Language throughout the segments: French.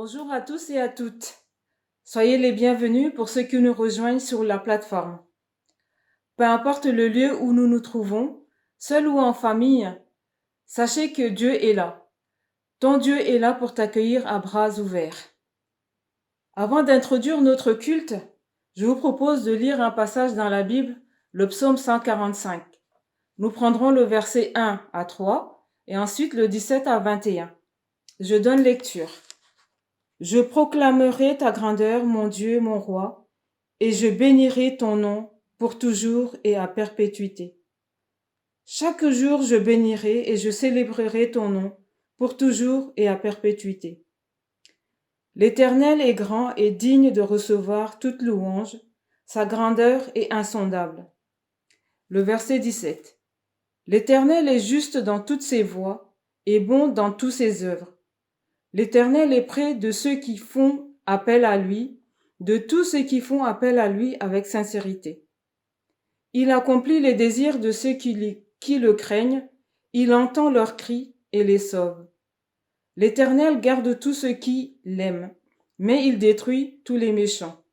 Bonjour à tous et à toutes. Soyez les bienvenus pour ceux qui nous rejoignent sur la plateforme. Peu importe le lieu où nous nous trouvons, seul ou en famille, sachez que Dieu est là. Ton Dieu est là pour t'accueillir à bras ouverts. Avant d'introduire notre culte, je vous propose de lire un passage dans la Bible, le psaume 145. Nous prendrons le verset 1 à 3 et ensuite le 17 à 21. Je donne lecture. Je proclamerai ta grandeur, mon Dieu, mon roi, et je bénirai ton nom pour toujours et à perpétuité. Chaque jour je bénirai et je célébrerai ton nom pour toujours et à perpétuité. L'Éternel est grand et digne de recevoir toute louange, sa grandeur est insondable. Le verset 17. L'Éternel est juste dans toutes ses voies et bon dans tous ses œuvres. L'Éternel est près de ceux qui font appel à lui, de tous ceux qui font appel à lui avec sincérité. Il accomplit les désirs de ceux qui le craignent, il entend leurs cris et les sauve. L'Éternel garde tous ceux qui l'aiment, mais il détruit tous les méchants.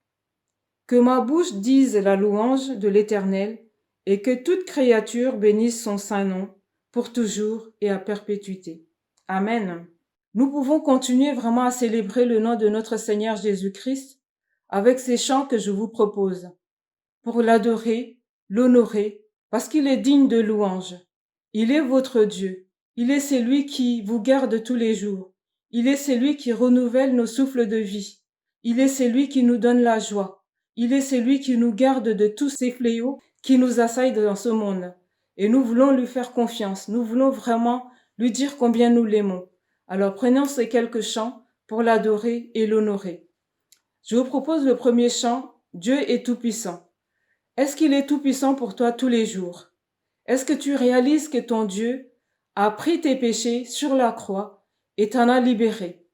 Que ma bouche dise la louange de l'Éternel, et que toute créature bénisse son saint nom, pour toujours et à perpétuité. Amen. Nous pouvons continuer vraiment à célébrer le nom de notre Seigneur Jésus-Christ avec ces chants que je vous propose, pour l'adorer, l'honorer, parce qu'il est digne de louange. Il est votre Dieu. Il est celui qui vous garde tous les jours. Il est celui qui renouvelle nos souffles de vie. Il est celui qui nous donne la joie. Il est celui qui nous garde de tous ces fléaux qui nous assaillent dans ce monde. Et nous voulons lui faire confiance. Nous voulons vraiment lui dire combien nous l'aimons. Alors prenons ces quelques chants pour l'adorer et l'honorer. Je vous propose le premier chant, Dieu est tout-puissant. Est-ce qu'il est tout-puissant pour toi tous les jours? Est-ce que tu réalises que ton Dieu a pris tes péchés sur la croix et t'en a libéré?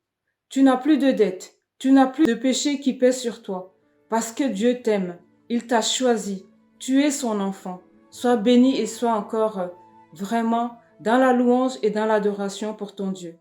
Tu n'as plus de dette, tu n'as plus de péché qui pèse sur toi, parce que Dieu t'aime, il t'a choisi, tu es son enfant. Sois béni et sois encore vraiment dans la louange et dans l'adoration pour ton Dieu.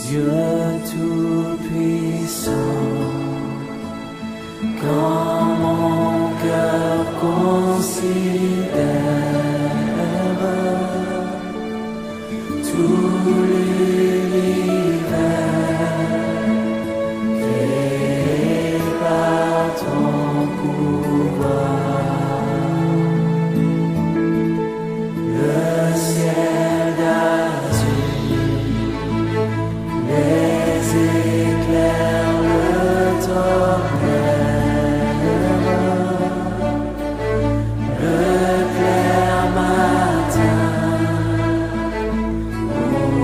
Dieu tout-puissant, quand mon cœur considère tout l'univers créé par ton pouvoir, le ciel d'azur, les éclairs, le tonnerre, le clair matin, où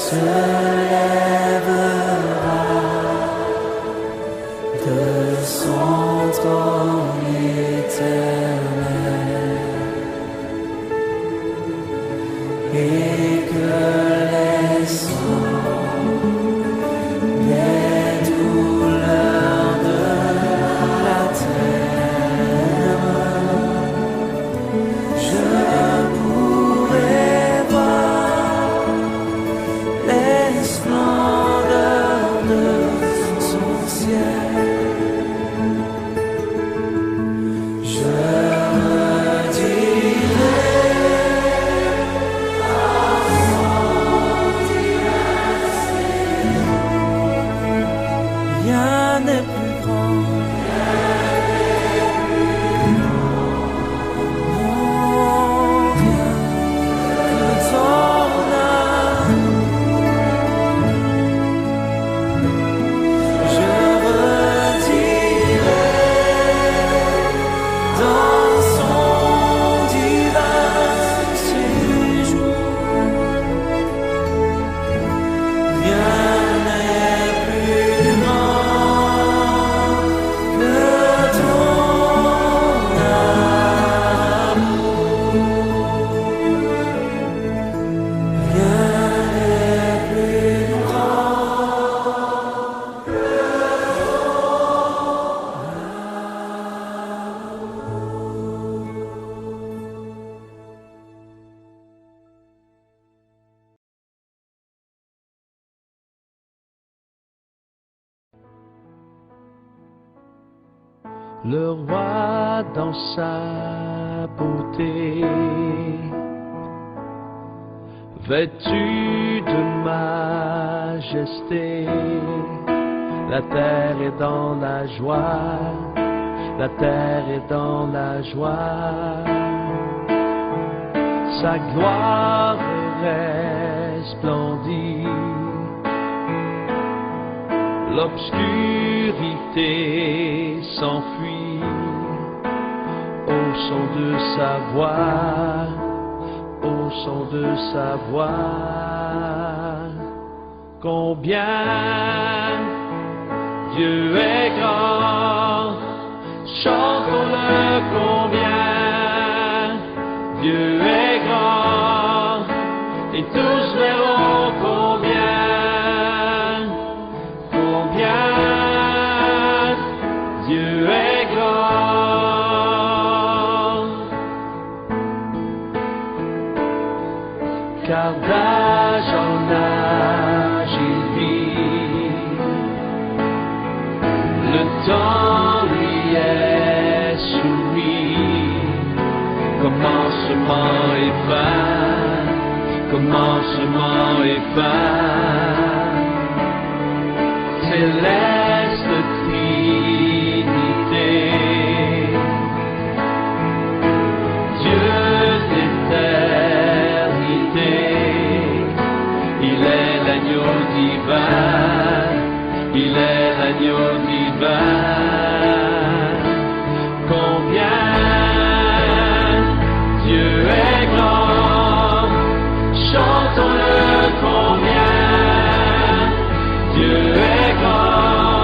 se lèvera de son trône éternel et que les sangs des douleurs de la terre, je pourrai voir les splendeurs de son ciel. Je rien n'est plus grand, non, rien que ton amour. Je redirai dans son divin séjour. Rien n'est plus grand que ton amour. Rien n'est plus grand que Le roi dans sa beauté, vêtu de majesté, la terre est dans la joie, la terre est dans la joie. Sa gloire resplendit, l'obscurité s'enfuit au son de sa voix, au son de sa voix. Combien Dieu est grand, chantons-le combien Dieu est grand, et tous verront combien Dieu est grand, car d'âge en âge il vit, le temps lui est soumis, commencement et fin, commencement et fin, céleste Trinité, Dieu d'éternité, il est l'agneau divin, il est l'agneau divin. Combien Dieu est grand, chantons-le combien Dieu est grand.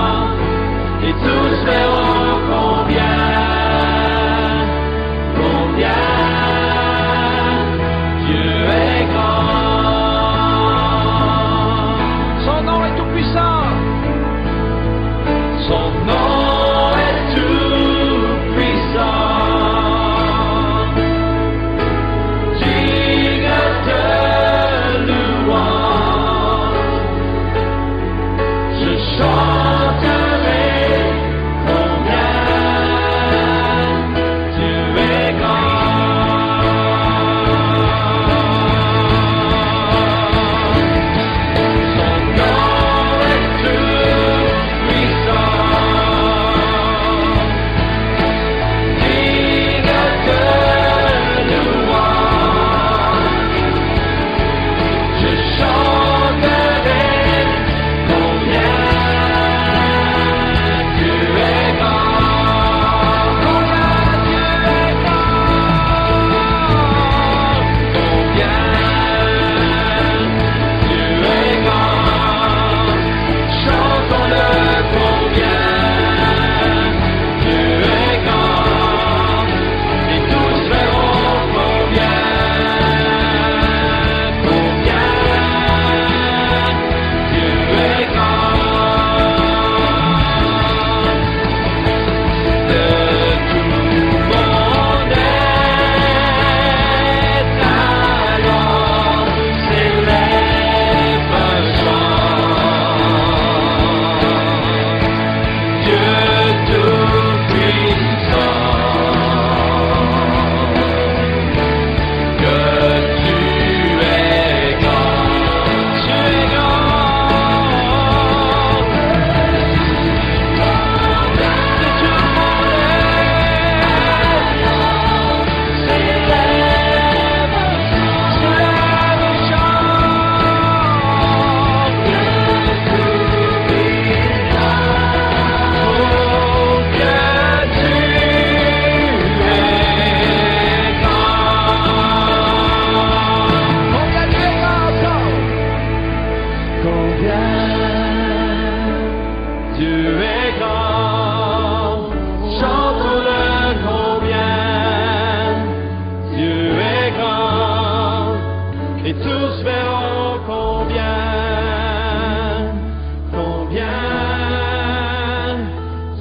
et tous verront combien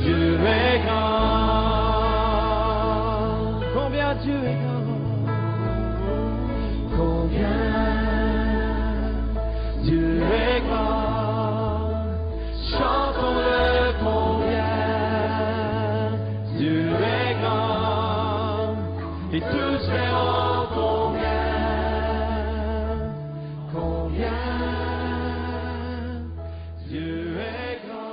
Dieu est grand, combien Dieu est grand, combien Dieu est grand, chantons-le combien Dieu est grand, et tous verront combien Dieu est grand.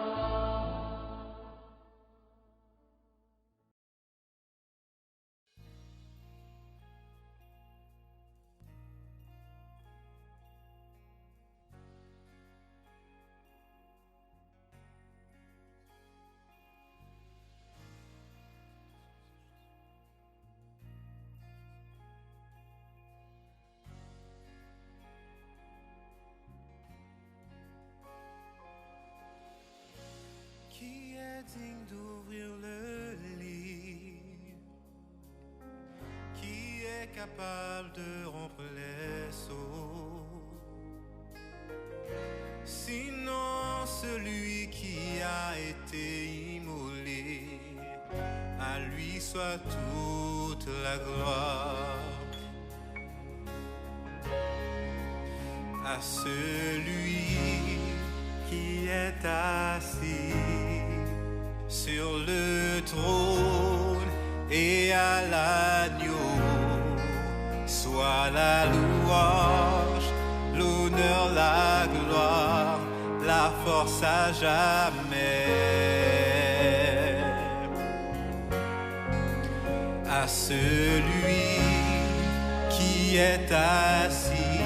Qui est digne d'ouvrir le livre? Qui est capable de rompre les sceaux? Sinon celui qui a été immolé, à lui soit toute la gloire. À celui qui est assis sur le trône et à l'agneau, soit la louange, l'honneur, la gloire, la force à jamais. À celui qui est assis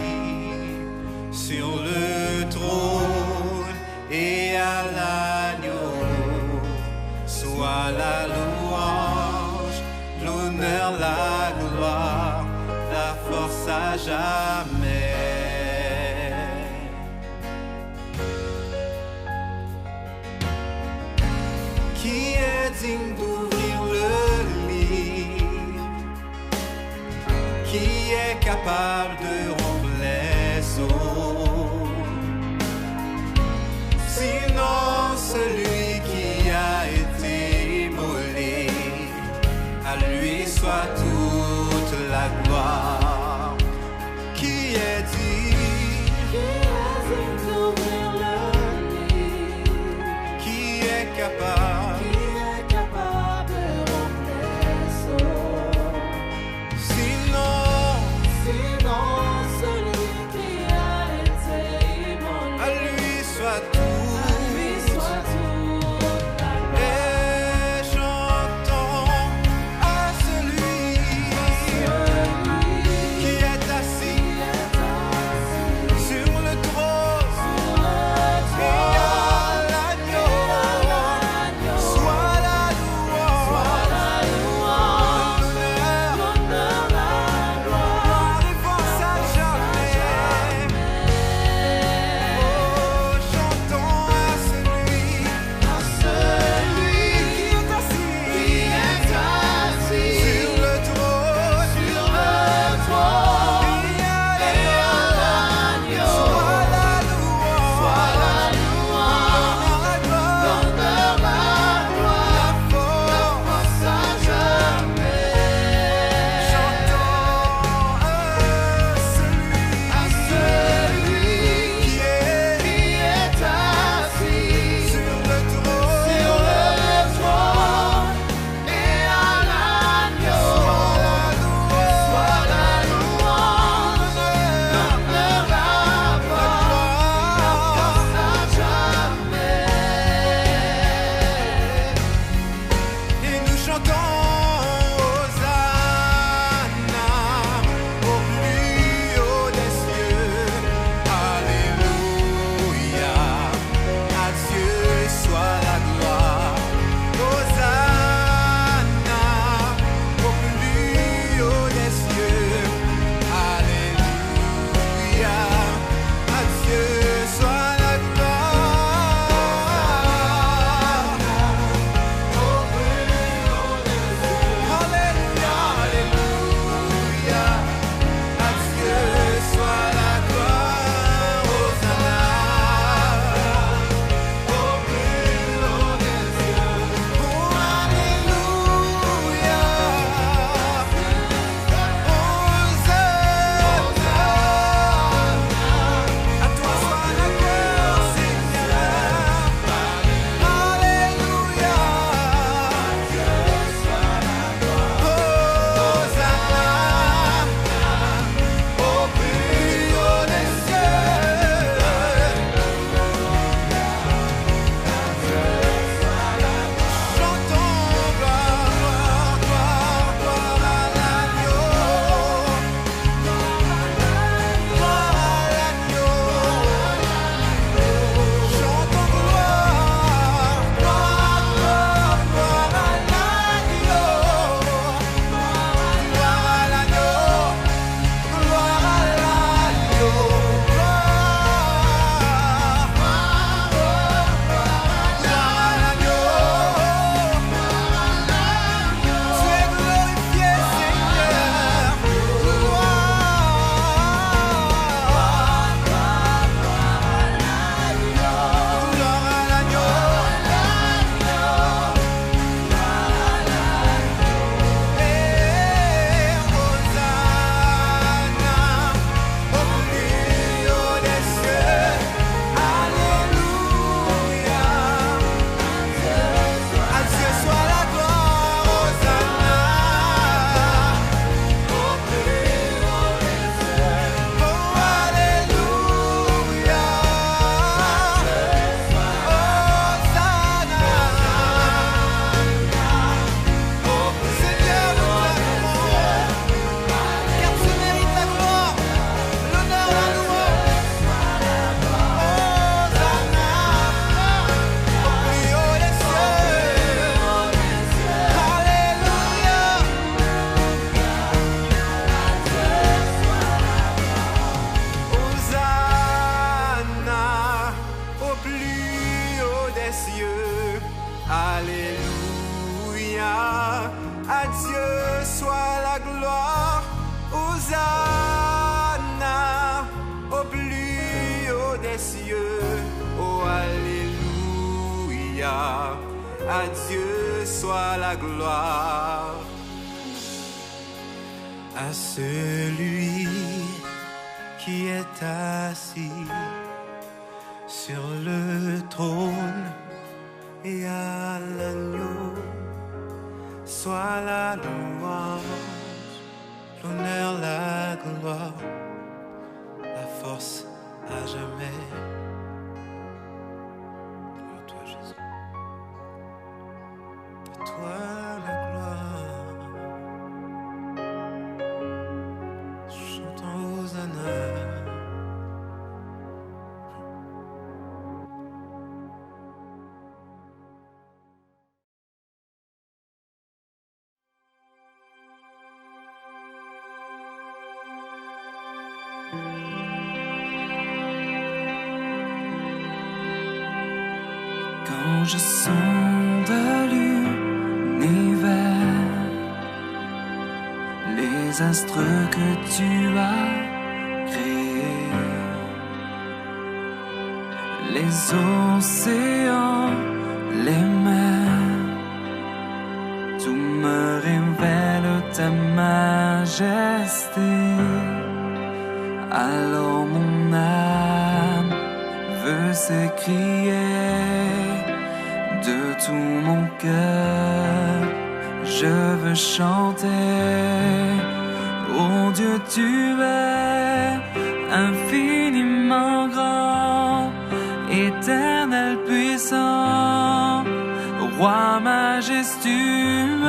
sur le trône et à l'agneau, soit la louange, l'honneur, la gloire, la force à jamais. Qui est digne d'ouvrir le livre? Qui est capable de rompre les sceaux? Sinon celui qui a été immolé, à lui soit toute la gloire. Qui est digne d'ouvrir le livre? Qui est capable de rompre les sceaux? Sinon les cieux. Oh Alléluia, à Dieu soit la gloire. À celui qui est assis sur le trône et à l'agneau soit la louange, l'honneur, la gloire, la force à jamais. À toi Jésus, à toi la gloire. Chantons Hosanna. Quand je sonde l'univers, les astres que tu as créés, les océans, les mers, tout me révèle ta majesté. Alors mon âme veut s'écrier de tout mon cœur, je veux chanter. Oh Dieu, tu es infiniment grand, éternel puissant, roi majestueux.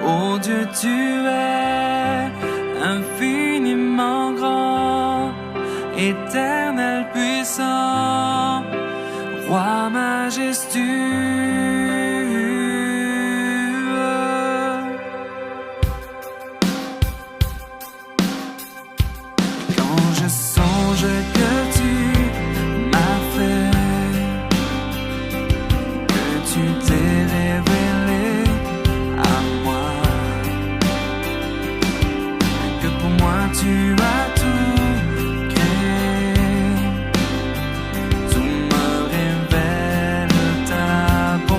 Oh Dieu, tu es infiniment grand, éternel puissant, roi majestueux. Quand je songe que tu m'as fait, que tu t'es révélé à moi, que pour moi tu as tout créé, tout me révèle ta bonté.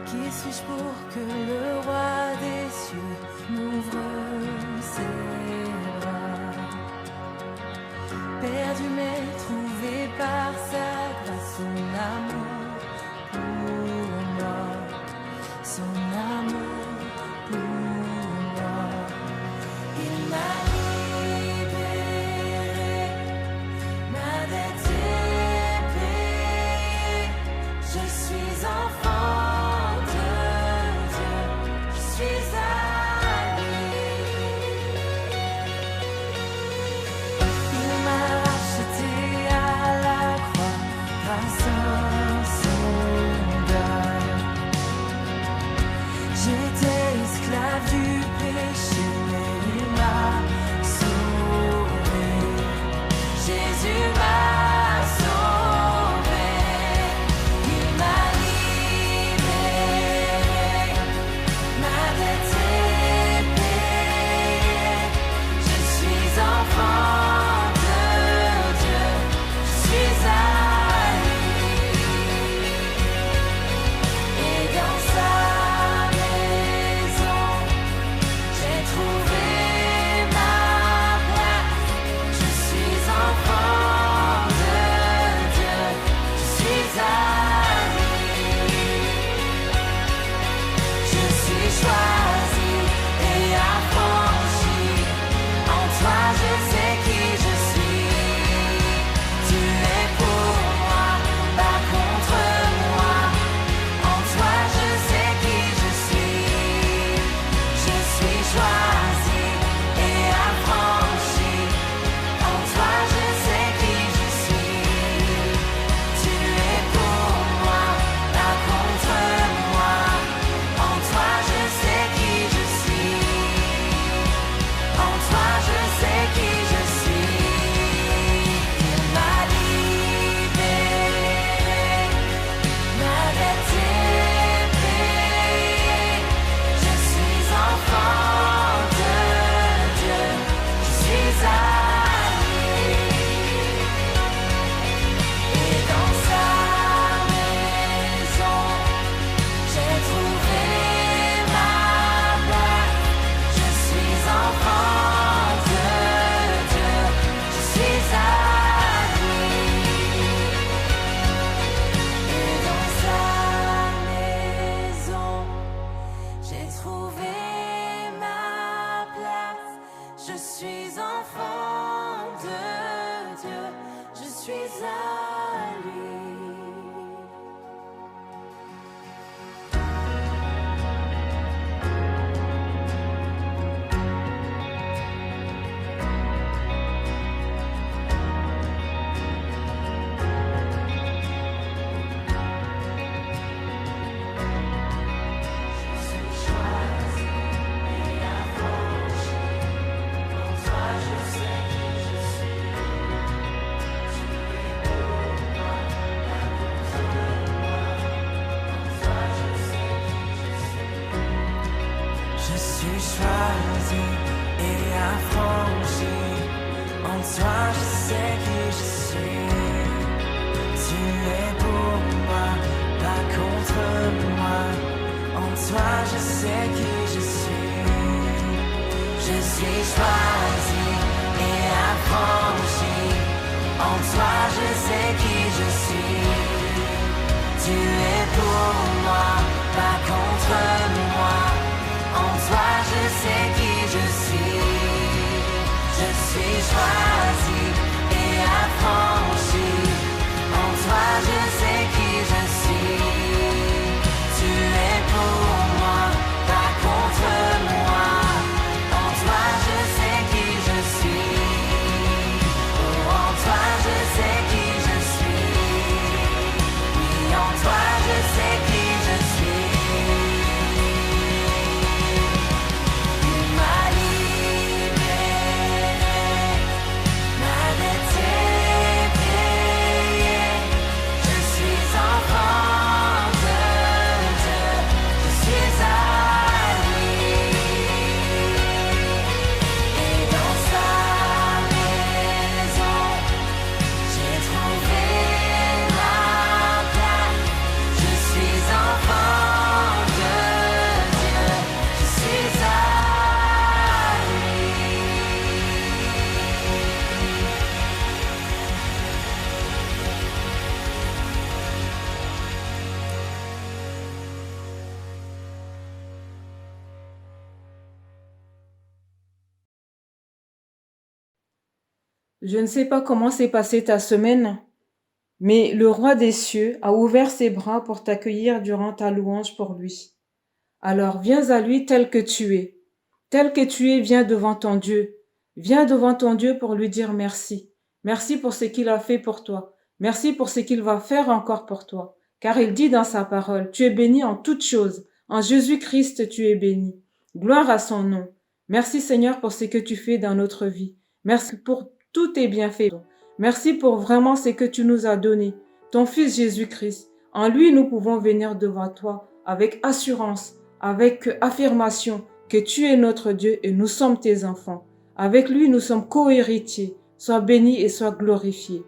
Qui suis-je pour que le roi des cieux m'ouvre ses bras? Perdu mais trouvé par sa grâce, son amour pour moi, son amour pour moi. Il m'a libéré, ma dette est payée. Je suis enfant de Dieu, je suis à lui. Il m'a racheté à la croix grâce à son deuil. J'étais esclave du péché, mais il m'a sauvé. Jésus m'a sauvé. Il m'a libéré. Ma dette est payée. Je suis enfant de Dieu. Je suis à lui. Et dans sa maison, j'ai trouvé ma place. Je suis enfant de Dieu. Je suis à lui. Je suis choisi et affranchi. En toi, je sais qui je suis. Tu es pour moi, pas contre moi. En toi, je sais qui je suis. Je suis choisi et affranchi. En toi, je sais qui je suis. Tu es pour moi, pas contre moi. En toi, je sais qui je suis. En toi, je sais qui je suis. Il m'a libéré. Ma dette est payée. Je suis enfant de Dieu. Je suis à lui. Et dans sa maison, j'ai trouvé ma place. Je suis enfant de Dieu. Je suis à lui. Et dans sa maison, j'ai trouvé ma place. Je suis enfant de Dieu. Je suis à lui. Je suis choisi et affranchi. En toi, je sais qui je suis. Tu es pour moi, pas contre moi. En toi, je sais qui je suis. Je suis choisi et affranchi. En toi, je sais qui je suis. Tu es pour moi, pas contre moi. En toi, je sais qui je suis. Je suis choisi et affranchi. En toi, je sais qui je suis. Tu es pour moi, pas contre moi. En toi, je sais qui je suis. Oh, en toi, je sais qui je suis. Oui, en toi, je sais Je ne sais pas comment s'est passée ta semaine, mais le roi des cieux a ouvert ses bras pour t'accueillir durant ta louange pour lui. Alors viens à lui tel que tu es. Tel que tu es, viens devant ton Dieu. Viens devant ton Dieu pour lui dire merci. Merci pour ce qu'il a fait pour toi. Merci pour ce qu'il va faire encore pour toi. Car il dit dans sa parole, tu es béni en toutes choses. En Jésus-Christ, tu es béni. Gloire à son nom. Merci Seigneur pour ce que tu fais dans notre vie. Merci pour tous tes bienfaits. Merci pour vraiment ce que tu nous as donné. Ton Fils Jésus-Christ. En lui, nous pouvons venir devant toi avec assurance, avec affirmation que tu es notre Dieu et nous sommes tes enfants. Avec lui, nous sommes co-héritiers. Sois béni et sois glorifié.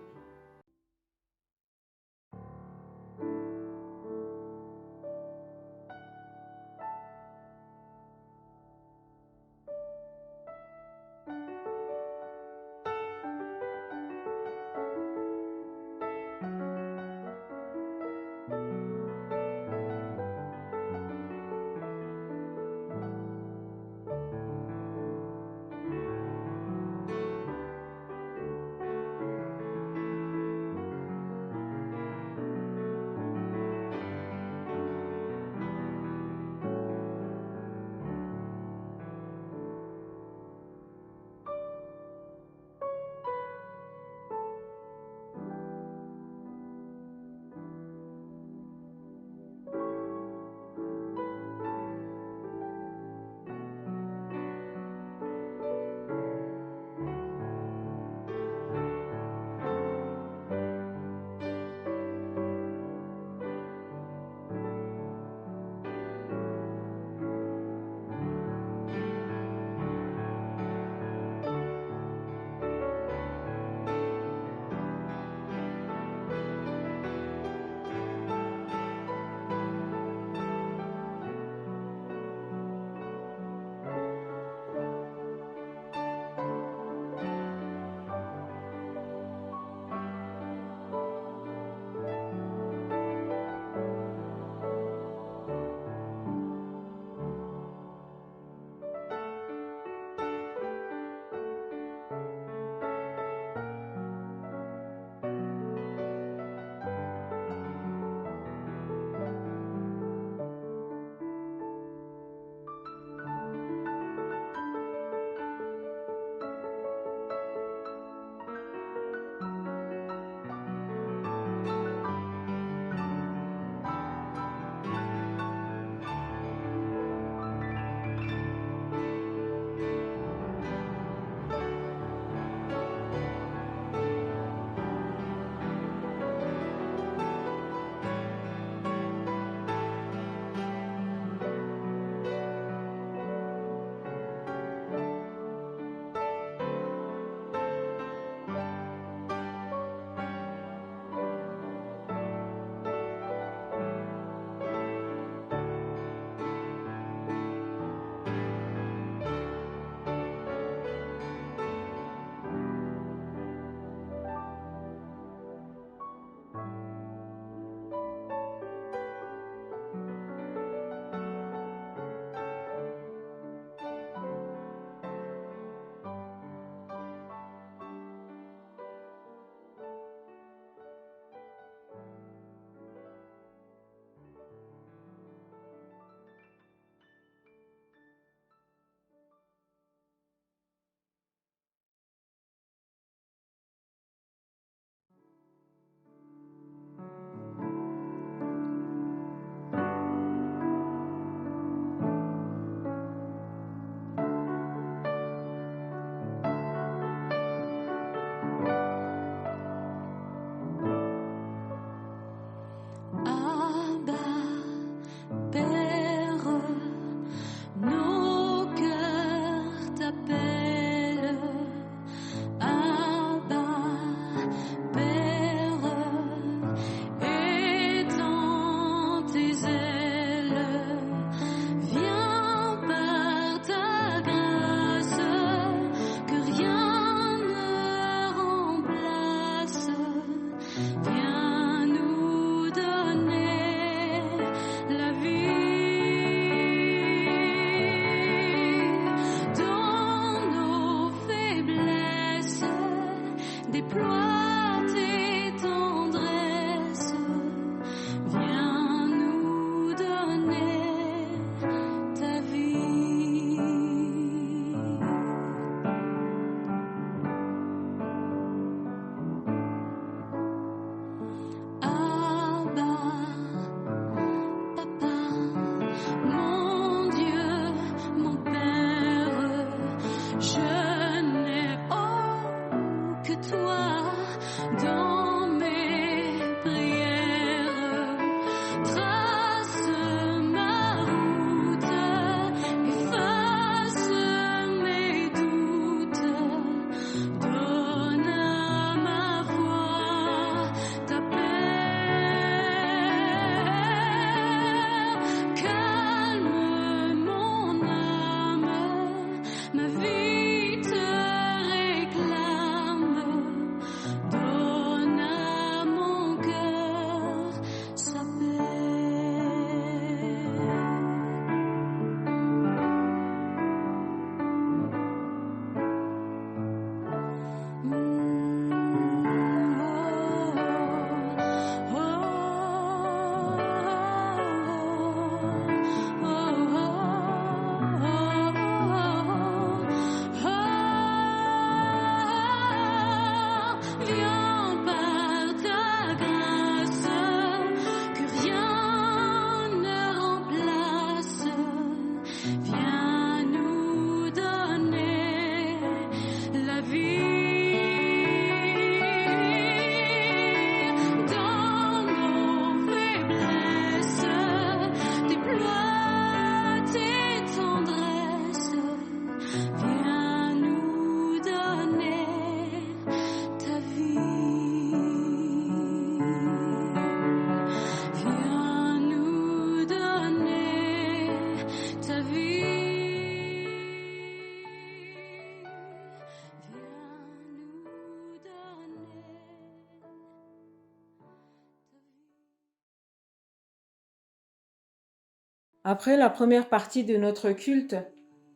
Après la première partie de notre culte,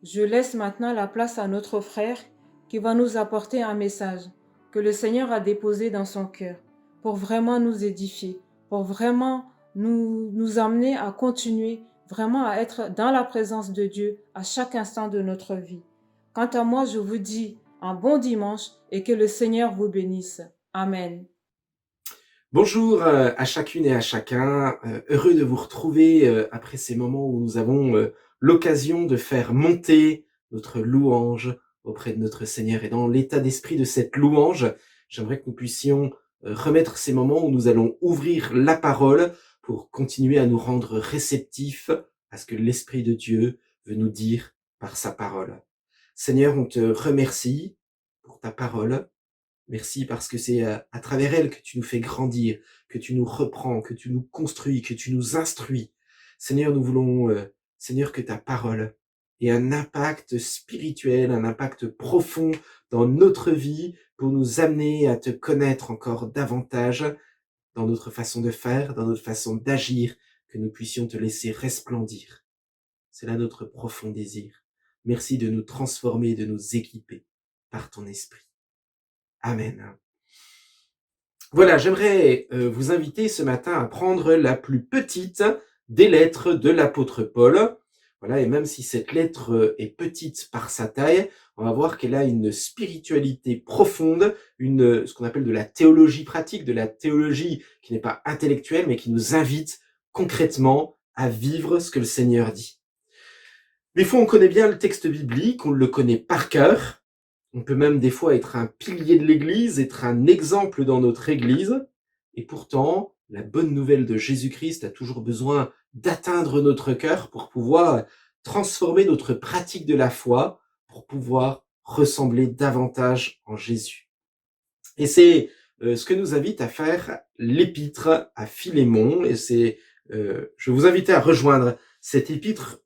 je laisse maintenant la place à notre frère qui va nous apporter un message que le Seigneur a déposé dans son cœur pour vraiment nous édifier, pour vraiment nous amener à continuer, vraiment à être dans la présence de Dieu à chaque instant de notre vie. Quant à moi, je vous dis un bon dimanche et que le Seigneur vous bénisse. Amen. Bonjour à chacune et à chacun, heureux de vous retrouver après ces moments où nous avons l'occasion de faire monter notre louange auprès de notre Seigneur. Et dans l'état d'esprit de cette louange, j'aimerais que nous puissions remettre ces moments où nous allons ouvrir la parole pour continuer à nous rendre réceptifs à ce que l'Esprit de Dieu veut nous dire par sa parole. Seigneur, on te remercie pour ta parole. Merci parce que c'est à travers elle que tu nous fais grandir, que tu nous reprends, que tu nous construis, que tu nous instruis. Seigneur, nous voulons, Seigneur, que ta parole ait un impact spirituel, un impact profond dans notre vie pour nous amener à te connaître encore davantage dans notre façon de faire, dans notre façon d'agir, que nous puissions te laisser resplendir. C'est là notre profond désir. Merci de nous transformer, de nous équiper par ton esprit. Amen. Voilà, j'aimerais vous inviter ce matin à prendre la plus petite des lettres de l'apôtre Paul. Voilà, et même si cette lettre est petite par sa taille, on va voir qu'elle a une spiritualité profonde, ce qu'on appelle de la théologie pratique, de la théologie qui n'est pas intellectuelle, mais qui nous invite concrètement à vivre ce que le Seigneur dit. Des fois, on connaît bien le texte biblique, on le connaît par cœur. On peut même des fois être un pilier de l'Église, être un exemple dans notre Église. Et pourtant, la bonne nouvelle de Jésus-Christ a toujours besoin d'atteindre notre cœur pour pouvoir transformer notre pratique de la foi, pour pouvoir ressembler davantage en Jésus. Et c'est ce que nous invite à faire l'épître à Philémon. Et je vous invite à rejoindre cette épître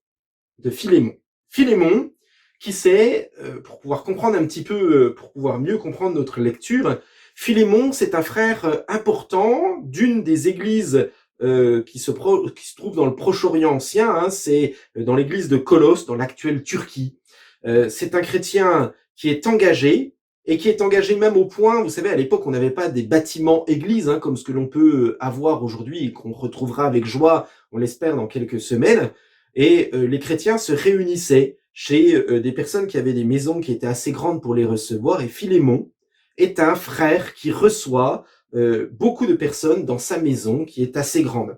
de Philémon. Philémon, qui c'est, pour pouvoir comprendre un petit peu, pour pouvoir mieux comprendre notre lecture, Philémon, c'est un frère important d'une des églises qui se trouve dans le Proche-Orient ancien, hein, c'est dans l'église de Colosse, dans l'actuelle Turquie. C'est un chrétien qui est engagé, et qui est engagé même au point, vous savez, à l'époque, on n'avait pas des bâtiments églises, hein, comme ce que l'on peut avoir aujourd'hui et qu'on retrouvera avec joie, on l'espère, dans quelques semaines. Et les chrétiens se réunissaient chez des personnes qui avaient des maisons qui étaient assez grandes pour les recevoir. Et Philémon est un frère qui reçoit beaucoup de personnes dans sa maison qui est assez grande.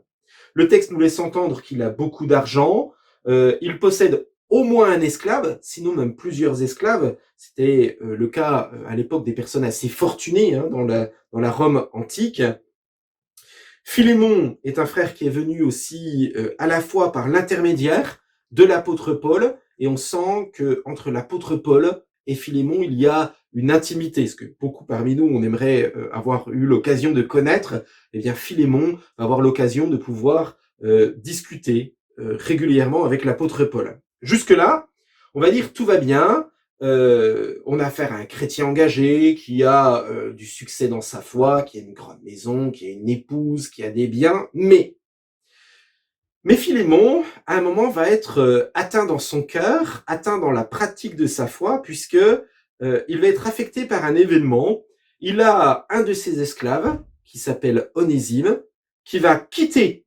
Le texte nous laisse entendre qu'il a beaucoup d'argent. Il possède au moins un esclave, sinon même plusieurs esclaves. C'était le cas à l'époque des personnes assez fortunées, hein, dans la Rome antique. Philémon est un frère qui est venu aussi à la fois par l'intermédiaire de l'apôtre Paul, et on sent que entre l'apôtre Paul et Philémon, il y a une intimité, ce que beaucoup parmi nous, on aimerait avoir eu l'occasion de connaître. Eh bien, Philémon va avoir l'occasion de pouvoir discuter régulièrement avec l'apôtre Paul. Jusque-là, on va dire tout va bien. On a affaire à un chrétien engagé qui a du succès dans sa foi, qui a une grande maison, qui a une épouse, qui a des biens, mais Philémon, à un moment, va être atteint dans son cœur, atteint dans la pratique de sa foi, puisque il va être affecté par un événement. Il a un de ses esclaves, qui s'appelle Onésime, qui va quitter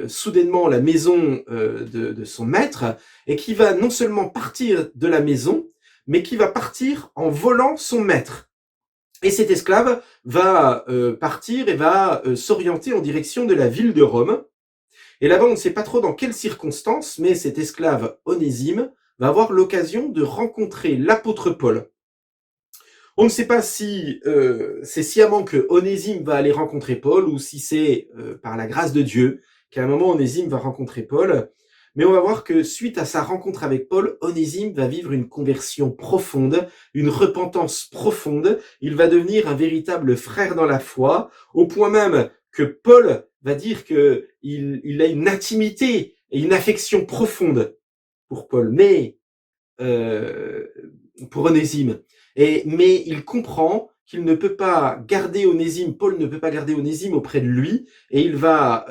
soudainement la maison de son maître, et qui va non seulement partir de la maison, mais qui va partir en volant son maître. Et cet esclave va partir et va s'orienter en direction de la ville de Rome. Et là-bas, on ne sait pas trop dans quelles circonstances, mais cet esclave Onésime va avoir l'occasion de rencontrer l'apôtre Paul. On ne sait pas si c'est sciemment que Onésime va aller rencontrer Paul, ou si c'est par la grâce de Dieu qu'à un moment Onésime va rencontrer Paul. Mais on va voir que suite à sa rencontre avec Paul, Onésime va vivre une conversion profonde, une repentance profonde. Il va devenir un véritable frère dans la foi, au point même que Paul va dire qu'il a une intimité et une affection profonde pour Paul, mais pour Onésime. Mais il comprend qu'il ne peut pas garder Onésime, Paul ne peut pas garder Onésime auprès de lui, et il va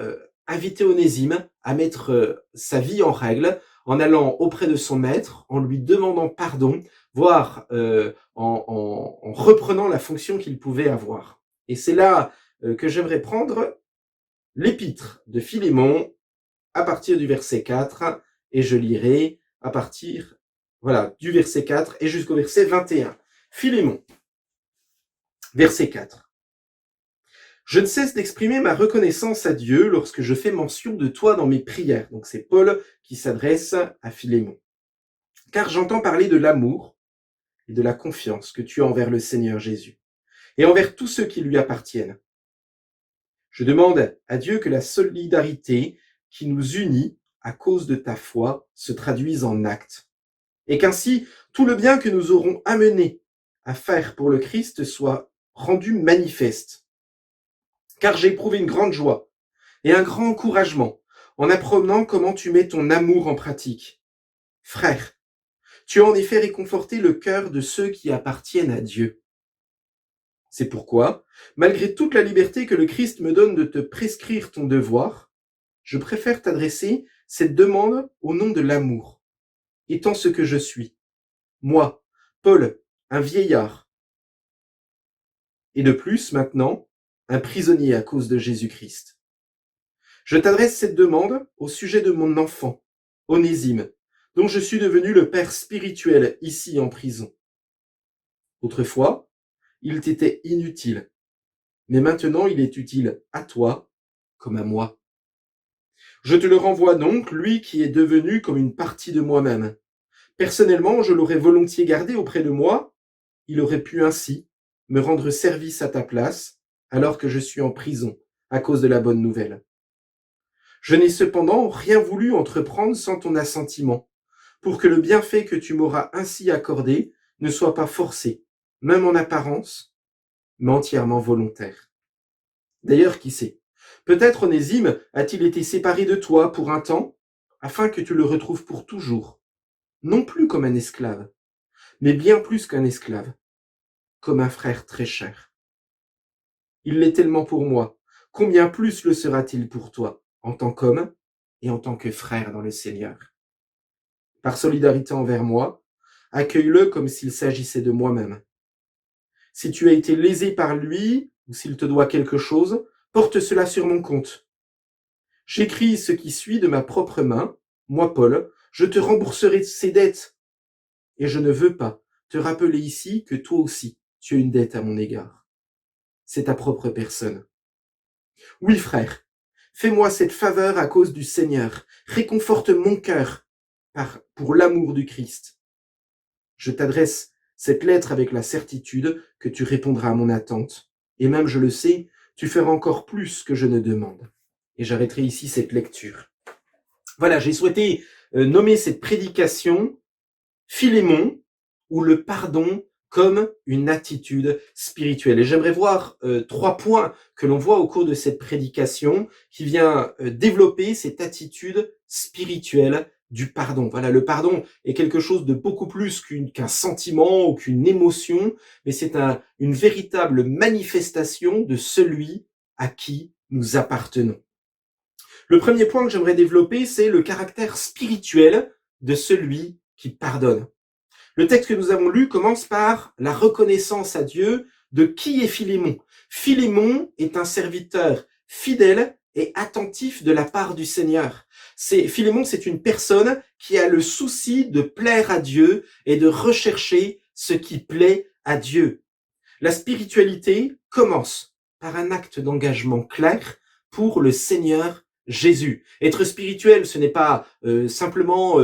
inviter Onésime à mettre sa vie en règle en allant auprès de son maître, en lui demandant pardon, voire en reprenant la fonction qu'il pouvait avoir. Et c'est là que j'aimerais prendre l'épître de Philémon à partir du verset 4, et je lirai à partir du verset 4 et jusqu'au verset 21. Philémon, verset 4. Je ne cesse d'exprimer ma reconnaissance à Dieu lorsque je fais mention de toi dans mes prières. Donc c'est Paul qui s'adresse à Philémon. Car j'entends parler de l'amour et de la confiance que tu as envers le Seigneur Jésus et envers tous ceux qui lui appartiennent. Je demande à Dieu que la solidarité qui nous unit à cause de ta foi se traduise en actes et qu'ainsi tout le bien que nous aurons amené à faire pour le Christ soit rendu manifeste. Car j'ai éprouvé une grande joie et un grand encouragement en apprenant comment tu mets ton amour en pratique. Frère, tu as en effet réconforté le cœur de ceux qui appartiennent à Dieu. C'est pourquoi, malgré toute la liberté que le Christ me donne de te prescrire ton devoir, je préfère t'adresser cette demande au nom de l'amour, étant ce que je suis. Moi, Paul, un vieillard, et de plus maintenant, un prisonnier à cause de Jésus-Christ. Je t'adresse cette demande au sujet de mon enfant, Onésime, dont je suis devenu le père spirituel ici en prison. Autrefois, il t'était inutile, mais maintenant il est utile à toi comme à moi. Je te le renvoie donc, lui qui est devenu comme une partie de moi-même. Personnellement, je l'aurais volontiers gardé auprès de moi, il aurait pu ainsi me rendre service à ta place, alors que je suis en prison à cause de la bonne nouvelle. Je n'ai cependant rien voulu entreprendre sans ton assentiment, pour que le bienfait que tu m'auras ainsi accordé ne soit pas forcé, même en apparence, mais entièrement volontaire. D'ailleurs, qui sait, peut-être Onésime a-t-il été séparé de toi pour un temps, afin que tu le retrouves pour toujours, non plus comme un esclave, mais bien plus qu'un esclave, comme un frère très cher. Il l'est tellement pour moi, combien plus le sera-t-il pour toi, en tant qu'homme et en tant que frère dans le Seigneur. Par solidarité envers moi, accueille-le comme s'il s'agissait de moi-même. Si tu as été lésé par lui, ou s'il te doit quelque chose, porte cela sur mon compte. J'écris ce qui suit de ma propre main, moi Paul, je te rembourserai ses dettes. Et je ne veux pas te rappeler ici que toi aussi, tu as une dette à mon égard. C'est ta propre personne. Oui, frère, fais-moi cette faveur à cause du Seigneur. Réconforte mon cœur pour l'amour du Christ. Je t'adresse cette lettre avec la certitude que tu répondras à mon attente. Et même, je le sais, tu feras encore plus que je ne demande. Et j'arrêterai ici cette lecture. Voilà, j'ai souhaité nommer cette prédication Philémon, ou le pardon comme une attitude spirituelle. Et j'aimerais voir 3 points que l'on voit au cours de cette prédication qui vient développer cette attitude spirituelle du pardon. Voilà, le pardon est quelque chose de beaucoup plus qu'un sentiment ou qu'une émotion, mais c'est une véritable manifestation de celui à qui nous appartenons. Le premier point que j'aimerais développer, c'est le caractère spirituel de celui qui pardonne. Le texte que nous avons lu commence par la reconnaissance à Dieu de qui est Philémon. Philémon est un serviteur fidèle et attentif de la part du Seigneur. Philémon, c'est une personne qui a le souci de plaire à Dieu et de rechercher ce qui plaît à Dieu. La spiritualité commence par un acte d'engagement clair pour le Seigneur Jésus. Être spirituel, ce n'est pas simplement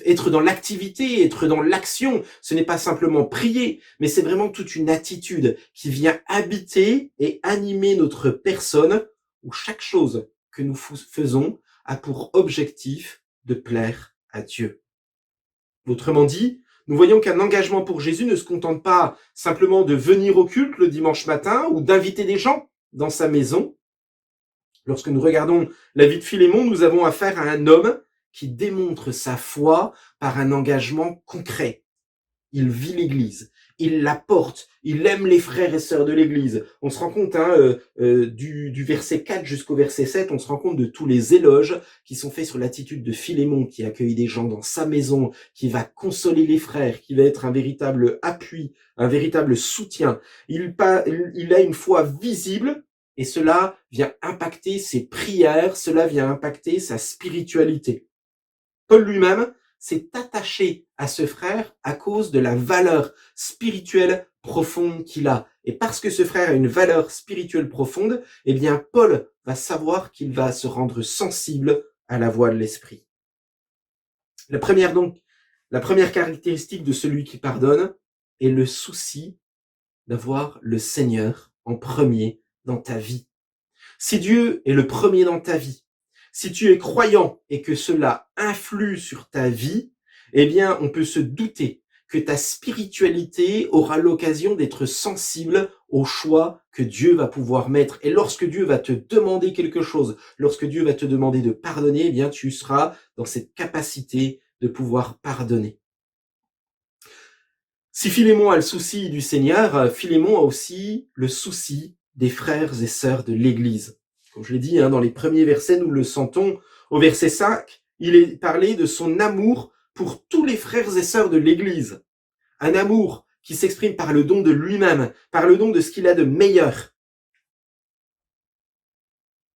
être dans l'activité, être dans l'action, ce n'est pas simplement prier, mais c'est vraiment toute une attitude qui vient habiter et animer notre personne, où chaque chose que nous faisons a pour objectif de plaire à Dieu. Autrement dit, nous voyons qu'un engagement pour Jésus ne se contente pas simplement de venir au culte le dimanche matin ou d'inviter des gens dans sa maison. Lorsque nous regardons la vie de Philémon, nous avons affaire à un homme qui démontre sa foi par un engagement concret. Il vit l'Église, il la porte, il aime les frères et sœurs de l'Église. On se rend compte du verset 4 jusqu'au verset 7, on se rend compte de tous les éloges qui sont faits sur l'attitude de Philémon, qui accueille des gens dans sa maison, qui va consoler les frères, qui va être un véritable appui, un véritable soutien. Il a une foi visible, et cela vient impacter ses prières, cela vient impacter sa spiritualité. Paul lui-même s'est attaché à ce frère à cause de la valeur spirituelle profonde qu'il a. Et parce que ce frère a une valeur spirituelle profonde, eh bien, Paul va savoir qu'il va se rendre sensible à la voix de l'Esprit. La première caractéristique de celui qui pardonne est le souci d'avoir le Seigneur en premier dans ta vie. Si Dieu est le premier dans ta vie, si tu es croyant et que cela influe sur ta vie, eh bien, on peut se douter que ta spiritualité aura l'occasion d'être sensible aux choix que Dieu va pouvoir mettre. Et lorsque Dieu va te demander quelque chose, lorsque Dieu va te demander de pardonner, eh bien, tu seras dans cette capacité de pouvoir pardonner. Si Philémon a le souci du Seigneur, Philémon a aussi le souci des frères et sœurs de l'Église. Comme je l'ai dit, dans les premiers versets, nous le sentons. Au verset 5, il est parlé de son amour pour tous les frères et sœurs de l'Église. Un amour qui s'exprime par le don de lui-même, par le don de ce qu'il a de meilleur.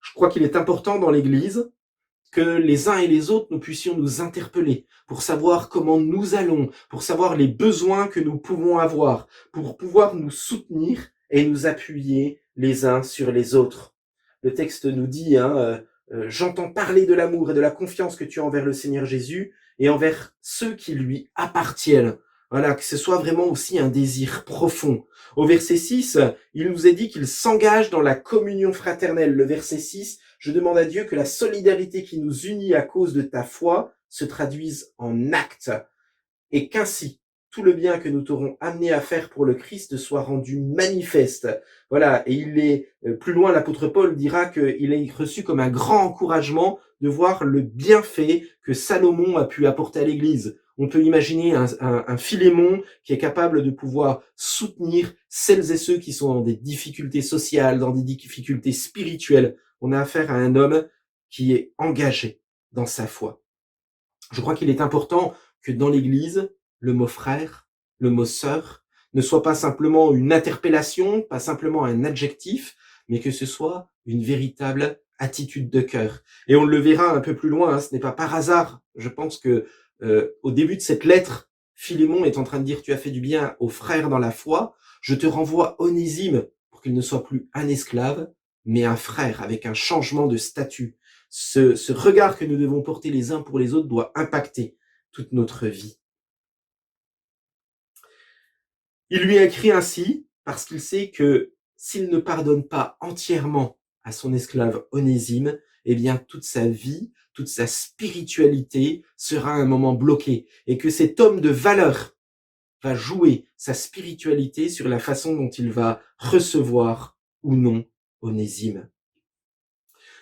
Je crois qu'il est important dans l'Église que les uns et les autres, nous puissions nous interpeller pour savoir comment nous allons, pour savoir les besoins que nous pouvons avoir, pour pouvoir nous soutenir et nous appuyer les uns sur les autres. Le texte nous dit, j'entends parler de l'amour et de la confiance que tu as envers le Seigneur Jésus et envers ceux qui lui appartiennent. Voilà, que ce soit vraiment aussi un désir profond. Au verset 6, il nous est dit qu'il s'engage dans la communion fraternelle. Le verset 6, je demande à Dieu que la solidarité qui nous unit à cause de ta foi se traduise en actes et qu'ainsi tout le bien que nous t'aurons amené à faire pour le Christ soit rendu manifeste. Voilà, et il est plus loin, l'apôtre Paul dira qu'il est reçu comme un grand encouragement de voir le bienfait que Salomon a pu apporter à l'Église. On peut imaginer un Philémon qui est capable de pouvoir soutenir celles et ceux qui sont dans des difficultés sociales, dans des difficultés spirituelles. On a affaire à un homme qui est engagé dans sa foi. Je crois qu'il est important que dans l'Église, le mot frère, le mot sœur, ne soit pas simplement une interpellation, pas simplement un adjectif, mais que ce soit une véritable attitude de cœur. Et on le verra un peu plus loin, ce n'est pas par hasard. Je pense que au début de cette lettre, Philémon est en train de dire « Tu as fait du bien aux frères dans la foi, je te renvoie Onésime pour qu'il ne soit plus un esclave, mais un frère avec un changement de statut. » Ce regard que nous devons porter les uns pour les autres doit impacter toute notre vie. Il lui a écrit ainsi parce qu'il sait que s'il ne pardonne pas entièrement à son esclave Onésime, eh bien toute sa vie, toute sa spiritualité sera à un moment bloquée et que cet homme de valeur va jouer sa spiritualité sur la façon dont il va recevoir ou non Onésime.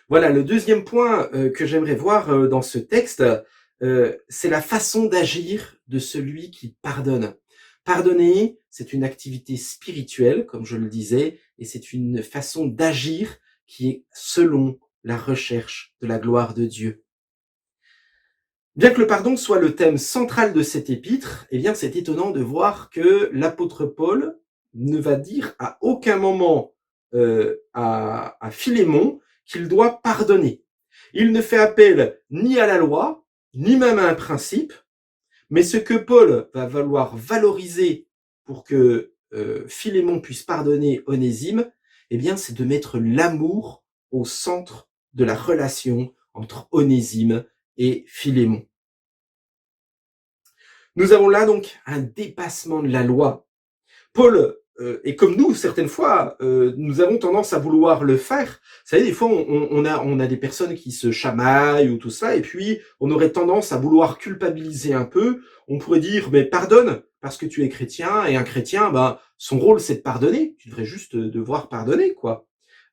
Voilà, le deuxième point que j'aimerais voir dans ce texte, c'est la façon d'agir de celui qui pardonne. Pardonner, c'est une activité spirituelle, comme je le disais, et c'est une façon d'agir qui est selon la recherche de la gloire de Dieu. Bien que le pardon soit le thème central de cet épître, eh bien, c'est étonnant de voir que l'apôtre Paul ne va dire à aucun moment à Philémon qu'il doit pardonner. Il ne fait appel ni à la loi, ni même à un principe, mais ce que Paul va vouloir valoriser pour que Philémon puisse pardonner Onésime, eh bien, c'est de mettre l'amour au centre de la relation entre Onésime et Philémon. Nous avons là donc un dépassement de la loi. Paul, et comme nous, certaines fois, nous avons tendance à vouloir le faire. Vous savez, des fois, on a des personnes qui se chamaillent ou tout ça, et puis on aurait tendance à vouloir culpabiliser un peu. On pourrait dire, mais pardonne, parce que tu es chrétien, et un chrétien, son rôle, c'est de pardonner. Tu devrais juste devoir pardonner, quoi.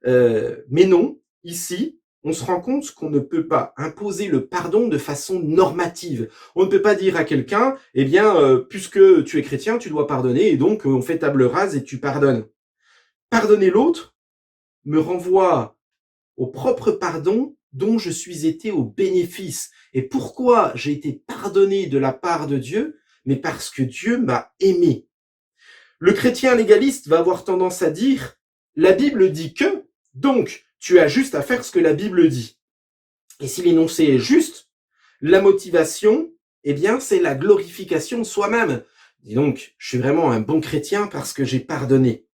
Mais non, ici, on se rend compte qu'on ne peut pas imposer le pardon de façon normative. On ne peut pas dire à quelqu'un, eh bien, puisque tu es chrétien, tu dois pardonner, et donc on fait table rase et tu pardonnes. Pardonner l'autre me renvoie au propre pardon dont je suis été au bénéfice. Et pourquoi j'ai été pardonné de la part de Dieu? Mais parce que Dieu m'a aimé. Le chrétien légaliste va avoir tendance à dire, la Bible dit que, donc tu as juste à faire ce que la Bible dit. Et si l'énoncé est juste, la motivation, eh bien, c'est la glorification de soi-même. Et donc, je suis vraiment un bon chrétien parce que j'ai pardonné.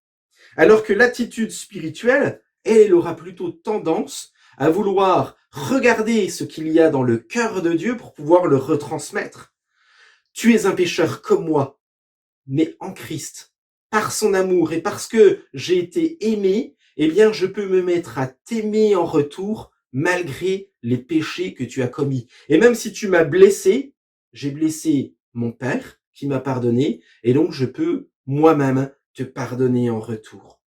Alors que l'attitude spirituelle, elle aura plutôt tendance à vouloir regarder ce qu'il y a dans le cœur de Dieu pour pouvoir le retransmettre. Tu es un pécheur comme moi, mais en Christ, par son amour et parce que j'ai été aimé, eh bien, je peux me mettre à t'aimer en retour malgré les péchés que tu as commis. Et même si tu m'as blessé, j'ai blessé mon Père qui m'a pardonné, et donc je peux moi-même te pardonner en retour.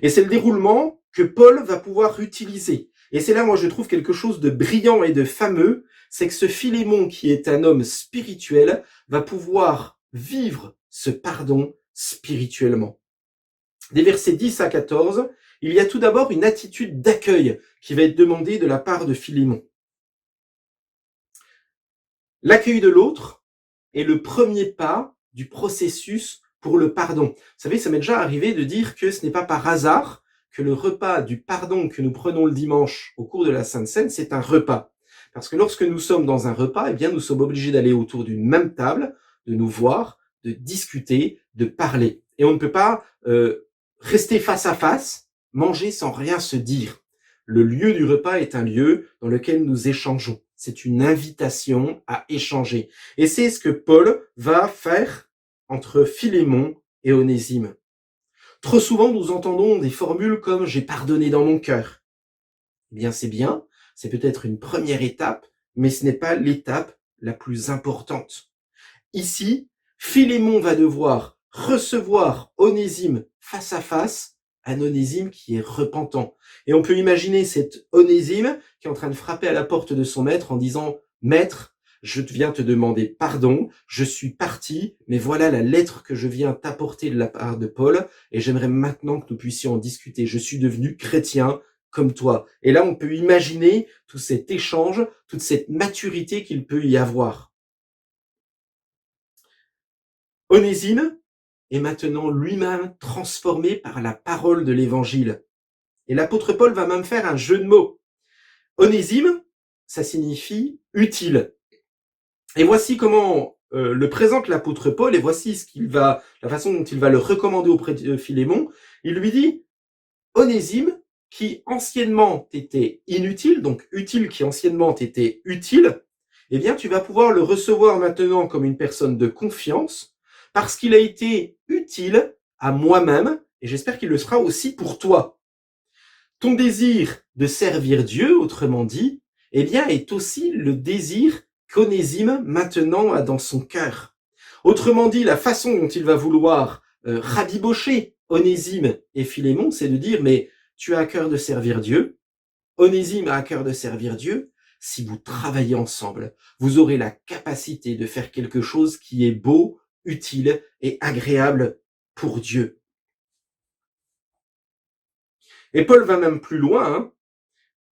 Et c'est le déroulement que Paul va pouvoir utiliser. Et c'est là, moi, je trouve quelque chose de brillant et de fameux, c'est que ce Philémon, qui est un homme spirituel, va pouvoir vivre ce pardon spirituellement. Des versets 10 à 14, il y a tout d'abord une attitude d'accueil qui va être demandée de la part de Philémon. L'accueil de l'autre est le premier pas du processus pour le pardon. Vous savez, ça m'est déjà arrivé de dire que ce n'est pas par hasard que le repas du pardon que nous prenons le dimanche au cours de la Sainte Seine, c'est un repas. Parce que lorsque nous sommes dans un repas, eh bien, nous sommes obligés d'aller autour d'une même table, de nous voir, de discuter, de parler. Et on ne peut pas rester face à face, manger sans rien se dire. Le lieu du repas est un lieu dans lequel nous échangeons. C'est une invitation à échanger. Et c'est ce que Paul va faire entre Philémon et Onésime. Trop souvent, nous entendons des formules comme « j'ai pardonné dans mon cœur ». Eh bien, c'est peut-être une première étape, mais ce n'est pas l'étape la plus importante. Ici, Philémon va devoir recevoir Onésime face à face, un Onésime qui est repentant. Et on peut imaginer cet Onésime qui est en train de frapper à la porte de son maître en disant « Maître, je viens te demander pardon, je suis parti, mais voilà la lettre que je viens t'apporter de la part de Paul, et j'aimerais maintenant que nous puissions en discuter. Je suis devenu chrétien comme toi. » Et là, on peut imaginer tout cet échange, toute cette maturité qu'il peut y avoir. Onésime est maintenant lui-même transformé par la parole de l'évangile. Et l'apôtre Paul va même faire un jeu de mots. Onésime, ça signifie utile. Et voici comment le présente l'apôtre Paul, et voici la façon dont il va le recommander auprès de Philémon. Il lui dit, Onésime, qui anciennement était inutile, donc utile qui anciennement était utile, eh bien tu vas pouvoir le recevoir maintenant comme une personne de confiance, parce qu'il a été utile à moi-même, et j'espère qu'il le sera aussi pour toi. Ton désir de servir Dieu, autrement dit, eh bien est aussi le désir qu'Onésime maintenant a dans son cœur. Autrement dit, la façon dont il va vouloir rabibocher Onésime et Philémon, c'est de dire, mais tu as à cœur de servir Dieu, Onésime a à cœur de servir Dieu, si vous travaillez ensemble, vous aurez la capacité de faire quelque chose qui est beau, utile et agréable pour Dieu. Et Paul va même plus loin.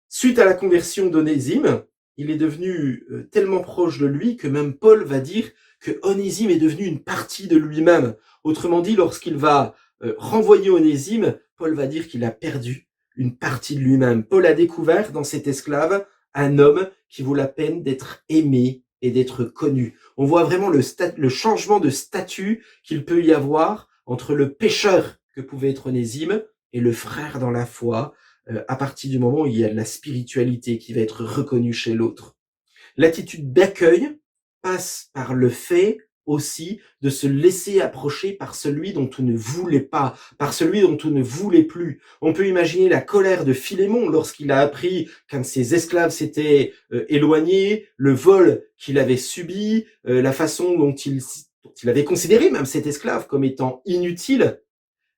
Suite à la conversion d'Onésime, il est devenu tellement proche de lui que même Paul va dire que Onésime est devenu une partie de lui-même. Autrement dit, lorsqu'il va renvoyer Onésime, Paul va dire qu'il a perdu une partie de lui-même. Paul a découvert dans cet esclave un homme qui vaut la peine d'être aimé et d'être connu. On voit vraiment le changement de statut qu'il peut y avoir entre le pécheur que pouvait être Onésime et le frère dans la foi, à partir du moment où il y a de la spiritualité qui va être reconnue chez l'autre. L'attitude d'accueil passe par le fait aussi de se laisser approcher par celui dont on ne voulait pas, par celui dont on ne voulait plus. On peut imaginer la colère de Philémon lorsqu'il a appris qu'un de ses esclaves s'était éloigné, le vol qu'il avait subi, la façon dont il avait considéré même cet esclave comme étant inutile.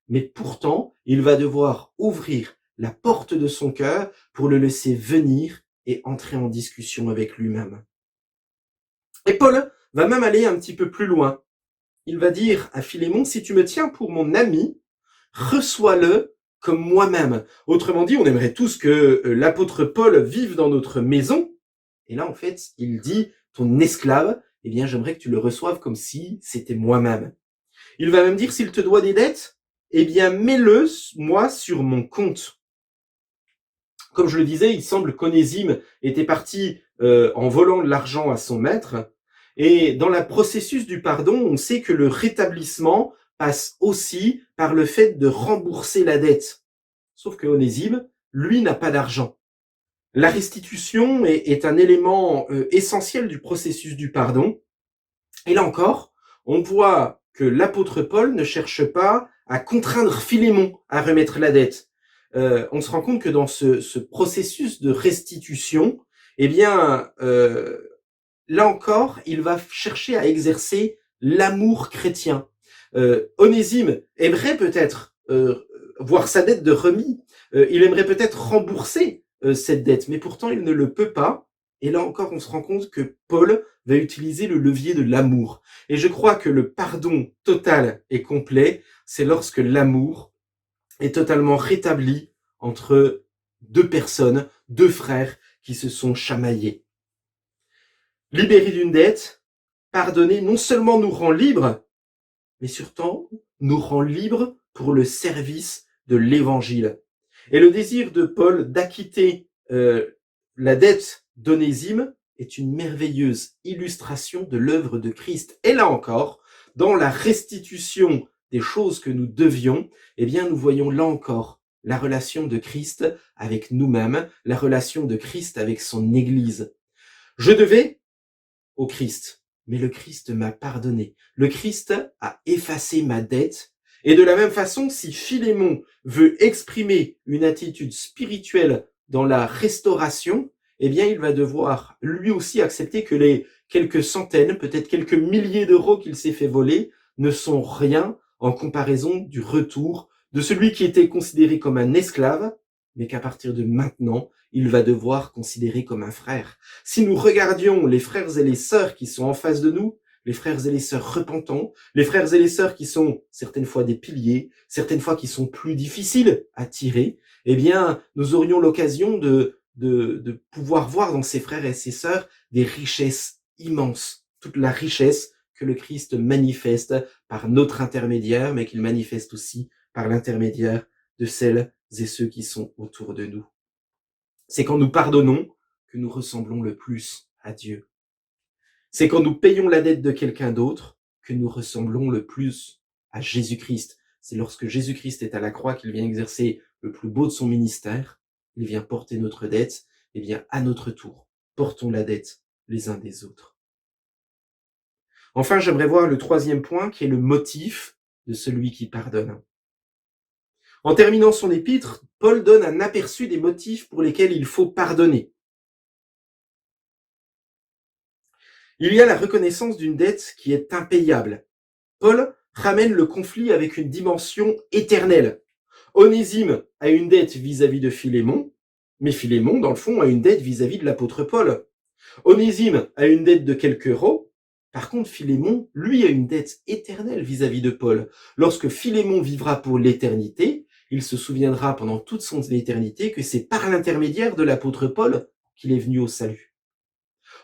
Mais pourtant, il va devoir ouvrir la porte de son cœur pour le laisser venir et entrer en discussion avec lui-même. Et Paul va même aller un petit peu plus loin. Il va dire à Philémon, si tu me tiens pour mon ami, reçois-le comme moi-même. Autrement dit, on aimerait tous que l'apôtre Paul vive dans notre maison. Et là, en fait, il dit, ton esclave, eh bien, j'aimerais que tu le reçoives comme si c'était moi-même. Il va même dire, s'il te doit des dettes, eh bien, mets-le, moi, sur mon compte. Comme je le disais, il semble qu'Onésime était parti en volant de l'argent à son maître. Et dans le processus du pardon, on sait que le rétablissement passe aussi par le fait de rembourser la dette. Sauf que Onésime, lui, n'a pas d'argent. La restitution est un élément essentiel du processus du pardon. Et là encore, on voit que l'apôtre Paul ne cherche pas à contraindre Philémon à remettre la dette. On se rend compte que dans ce processus de restitution, eh bien, là encore, il va chercher à exercer l'amour chrétien. Onésime aimerait peut-être voir sa dette de remis, il aimerait peut-être rembourser cette dette, mais pourtant il ne le peut pas. Et là encore, on se rend compte que Paul va utiliser le levier de l'amour. Et je crois que le pardon total et complet, c'est lorsque l'amour est totalement rétabli entre deux personnes, deux frères qui se sont chamaillés. Libérer d'une dette, pardonner non seulement nous rend libres, mais surtout nous rend libres pour le service de l'évangile. Et le désir de Paul d'acquitter la dette d'Onésime est une merveilleuse illustration de l'œuvre de Christ. Et là encore, dans la restitution des choses que nous devions, eh bien, nous voyons là encore la relation de Christ avec nous-mêmes, la relation de Christ avec son Église. Je devais au Christ, mais le Christ m'a pardonné. Le Christ a effacé ma dette. Et de la même façon, si Philémon veut exprimer une attitude spirituelle dans la restauration, eh bien, il va devoir lui aussi accepter que les quelques centaines, peut-être quelques milliers d'euros qu'il s'est fait voler ne sont rien en comparaison du retour de celui qui était considéré comme un esclave, mais qu'à partir de maintenant, il va devoir considérer comme un frère. Si nous regardions les frères et les sœurs qui sont en face de nous, les frères et les sœurs repentants, les frères et les sœurs qui sont certaines fois des piliers, certaines fois qui sont plus difficiles à tirer, eh bien, nous aurions l'occasion de pouvoir voir dans ces frères et ces sœurs des richesses immenses, toute la richesse que le Christ manifeste par notre intermédiaire, mais qu'il manifeste aussi par l'intermédiaire de celles et ceux qui sont autour de nous. C'est quand nous pardonnons que nous ressemblons le plus à Dieu. C'est quand nous payons la dette de quelqu'un d'autre que nous ressemblons le plus à Jésus-Christ. C'est lorsque Jésus-Christ est à la croix qu'il vient exercer le plus beau de son ministère, il vient porter notre dette, et bien à notre tour, portons la dette les uns des autres. Enfin, j'aimerais voir le troisième point qui est le motif de celui qui pardonne. En terminant son épître, Paul donne un aperçu des motifs pour lesquels il faut pardonner. Il y a la reconnaissance d'une dette qui est impayable. Paul ramène le conflit avec une dimension éternelle. Onésime a une dette vis-à-vis de Philémon, mais Philémon, dans le fond, a une dette vis-à-vis de l'apôtre Paul. Onésime a une dette de quelques euros. Par contre, Philémon, lui, a une dette éternelle vis-à-vis de Paul. Lorsque Philémon vivra pour l'éternité, il se souviendra pendant toute son éternité que c'est par l'intermédiaire de l'apôtre Paul qu'il est venu au salut.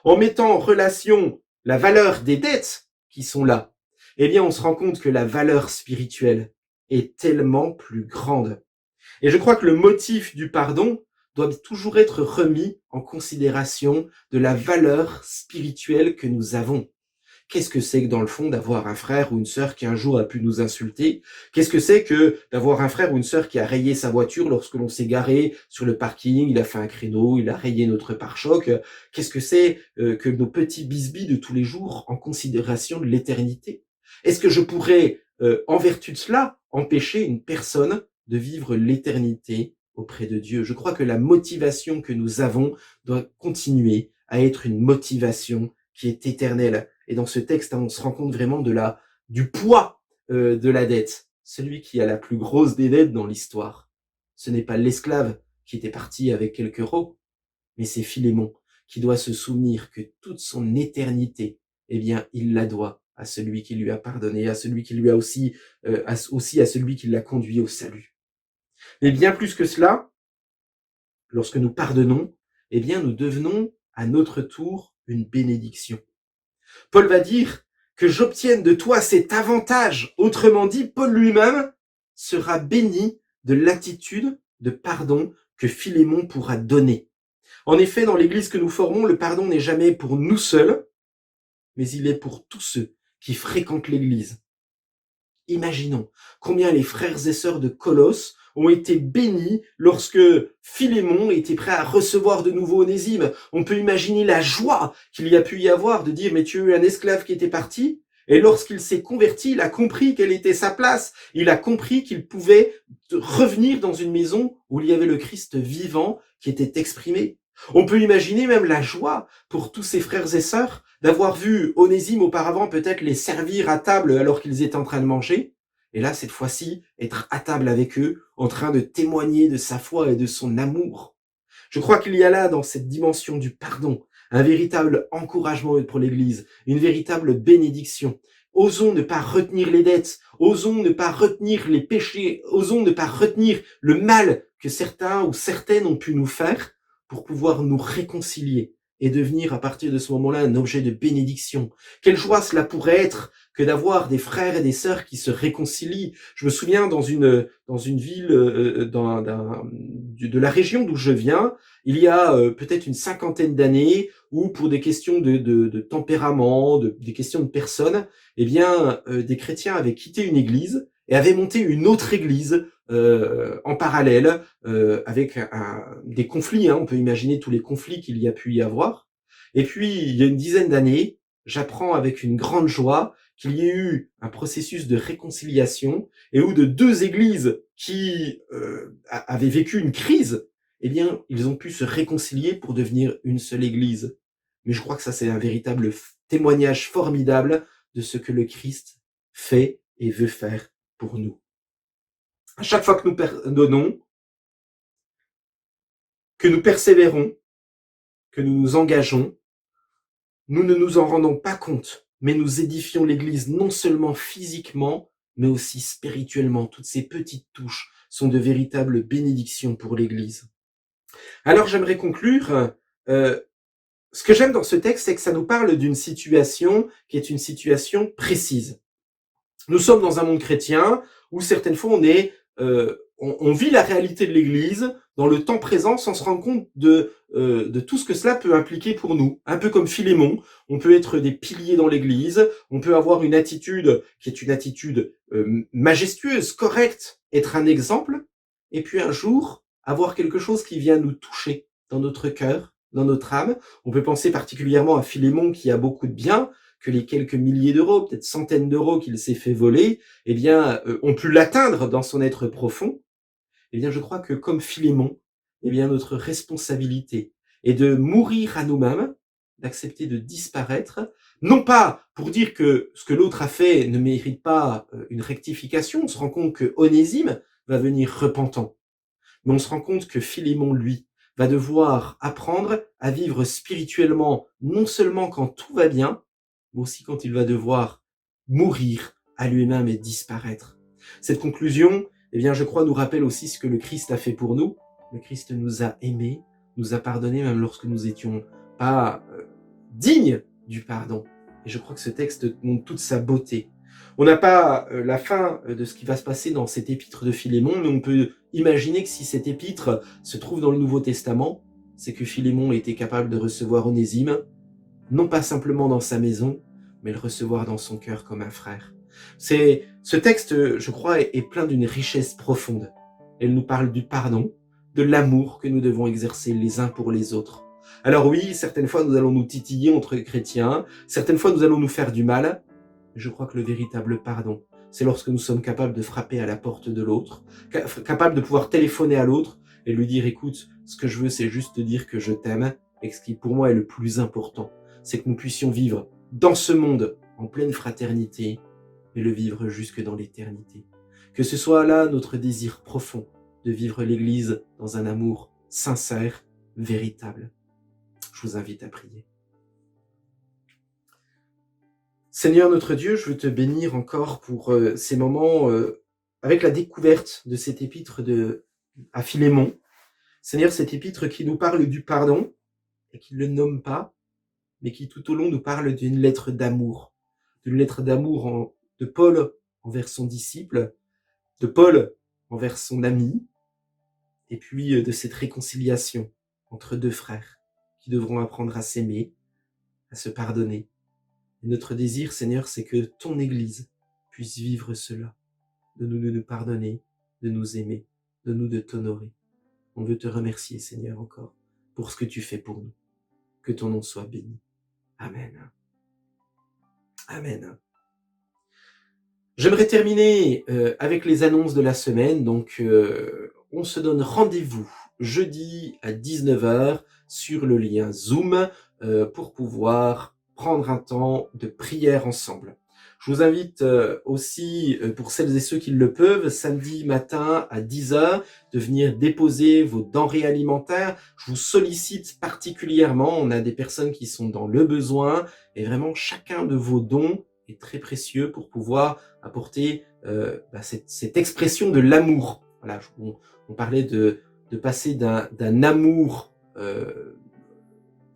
En mettant en relation la valeur des dettes qui sont là, eh bien, on se rend compte que la valeur spirituelle est tellement plus grande. Et je crois que le motif du pardon doit toujours être remis en considération de la valeur spirituelle que nous avons. Qu'est-ce que c'est que dans le fond d'avoir un frère ou une sœur qui un jour a pu nous insulter? Qu'est-ce que c'est que d'avoir un frère ou une sœur qui a rayé sa voiture lorsque l'on s'est garé sur le parking, il a fait un créneau, il a rayé notre pare-choc? Qu'est-ce que c'est que nos petits bisbis de tous les jours en considération de l'éternité? Est-ce que je pourrais, en vertu de cela, empêcher une personne de vivre l'éternité auprès de Dieu? Je crois que la motivation que nous avons doit continuer à être une motivation qui est éternelle. Et dans ce texte, on se rend compte vraiment du poids de la dette. Celui qui a la plus grosse des dettes dans l'histoire, Ce n'est pas l'esclave qui était parti avec quelques euros, mais c'est Philémon qui doit se souvenir que toute son éternité, eh bien, il la doit à celui qui lui a pardonné, à celui qui lui a aussi à celui qui l'a conduit au salut. Mais bien plus que cela, lorsque nous pardonnons, eh bien, nous devenons à notre tour une bénédiction. Paul va dire que j'obtienne de toi cet avantage. Autrement dit, Paul lui-même sera béni de l'attitude de pardon que Philémon pourra donner. En effet, dans l'église que nous formons, le pardon n'est jamais pour nous seuls, mais il est pour tous ceux qui fréquentent l'église. Imaginons combien les frères et sœurs de Colosse ont été bénis lorsque Philémon était prêt à recevoir de nouveau Onésime. On peut imaginer la joie qu'il y a pu y avoir de dire « mais tu as eu un esclave qui était parti ?» Et lorsqu'il s'est converti, il a compris quelle était sa place. Il a compris qu'il pouvait revenir dans une maison où il y avait le Christ vivant qui était exprimé. On peut imaginer même la joie pour tous ses frères et sœurs d'avoir vu Onésime auparavant peut-être les servir à table alors qu'ils étaient en train de manger, et là, cette fois-ci, être à table avec eux, en train de témoigner de sa foi et de son amour. Je crois qu'il y a là, dans cette dimension du pardon, un véritable encouragement pour l'Église, une véritable bénédiction. Osons ne pas retenir les dettes, osons ne pas retenir les péchés, osons ne pas retenir le mal que certains ou certaines ont pu nous faire pour pouvoir nous réconcilier et devenir à partir de ce moment-là un objet de bénédiction. Quelle joie cela pourrait être que d'avoir des frères et des sœurs qui se réconcilient. Je me souviens dans une ville de la région d'où je viens, il y a peut-être une 50aine d'années, où pour des questions de tempérament, des questions de personnes, eh bien des chrétiens avaient quitté une église et avaient monté une autre église en parallèle, avec des conflits, on peut imaginer tous les conflits qu'il y a pu y avoir. Et puis, il y a une dizaine d'années, j'apprends avec une grande joie qu'il y ait eu un processus de réconciliation et où de deux églises qui avaient vécu une crise, eh bien, ils ont pu se réconcilier pour devenir une seule église. Mais je crois que ça, c'est un véritable témoignage formidable de ce que le Christ fait et veut faire pour nous. À chaque fois que nous pardonnons, que nous persévérons, que nous nous engageons, nous ne nous en rendons pas compte, mais nous édifions l'Église non seulement physiquement, mais aussi spirituellement. Toutes ces petites touches sont de véritables bénédictions pour l'Église. Alors j'aimerais conclure. Ce que j'aime dans ce texte, c'est que ça nous parle d'une situation qui est une situation précise. Nous sommes dans un monde chrétien où certaines fois on vit la réalité de l'Église dans le temps présent sans se rendre compte de tout ce que cela peut impliquer pour nous. Un peu comme Philémon, on peut être des piliers dans l'Église, on peut avoir une attitude qui est une attitude majestueuse, correcte, être un exemple, et puis un jour avoir quelque chose qui vient nous toucher dans notre cœur, dans notre âme. On peut penser particulièrement à Philémon qui a beaucoup de biens, que les quelques milliers d'euros, peut-être centaines d'euros qu'il s'est fait voler, eh bien, ont pu l'atteindre dans son être profond. Eh bien, je crois que comme Philémon, eh bien, notre responsabilité est de mourir à nous-mêmes, d'accepter de disparaître, non pas pour dire que ce que l'autre a fait ne mérite pas une rectification, on se rend compte que Onésime va venir repentant, mais on se rend compte que Philémon, lui, va devoir apprendre à vivre spirituellement, non seulement quand tout va bien, mais aussi quand il va devoir mourir à lui-même et disparaître. Cette conclusion, eh bien, je crois, nous rappelle aussi ce que le Christ a fait pour nous. Le Christ nous a aimés, nous a pardonné même lorsque nous étions pas dignes du pardon. Et je crois que ce texte montre toute sa beauté. On n'a pas la fin de ce qui va se passer dans cet épître de Philémon, mais on peut imaginer que si cet épître se trouve dans le Nouveau Testament, c'est que Philémon était capable de recevoir Onésime, non pas simplement dans sa maison, mais le recevoir dans son cœur comme un frère. Ce texte, je crois, est plein d'une richesse profonde. Elle nous parle du pardon, de l'amour que nous devons exercer les uns pour les autres. Alors oui, certaines fois nous allons nous titiller entre chrétiens, certaines fois nous allons nous faire du mal, mais je crois que le véritable pardon, c'est lorsque nous sommes capables de frapper à la porte de l'autre, capables de pouvoir téléphoner à l'autre et lui dire « Écoute, ce que je veux, c'est juste te dire que je t'aime et ce qui pour moi est le plus important, c'est que nous puissions vivre dans ce monde en pleine fraternité et le vivre jusque dans l'éternité. » Que ce soit là notre désir profond de vivre l'Église dans un amour sincère, véritable. Je vous invite à prier. Seigneur notre Dieu, je veux te bénir encore pour ces moments avec la découverte de cet épître à Philémon. Seigneur, cet épître qui nous parle du pardon et qui ne le nomme pas, mais qui tout au long nous parle d'une lettre d'amour de Paul envers son disciple, de Paul envers son ami, et puis de cette réconciliation entre deux frères qui devront apprendre à s'aimer, à se pardonner. Et notre désir, Seigneur, c'est que ton Église puisse vivre cela, de nous pardonner, de nous aimer, de t'honorer. On veut te remercier, Seigneur, encore, pour ce que tu fais pour nous. Que ton nom soit béni. Amen. Amen. J'aimerais terminer avec les annonces de la semaine. Donc, on se donne rendez-vous jeudi à 19h sur le lien Zoom pour pouvoir prendre un temps de prière ensemble. Je vous invite aussi, pour celles et ceux qui le peuvent, samedi matin à 10h, de venir déposer vos denrées alimentaires. Je vous sollicite particulièrement, on a des personnes qui sont dans le besoin, et vraiment chacun de vos dons est très précieux pour pouvoir apporter cette expression de l'amour. Voilà, on parlait de passer d'un amour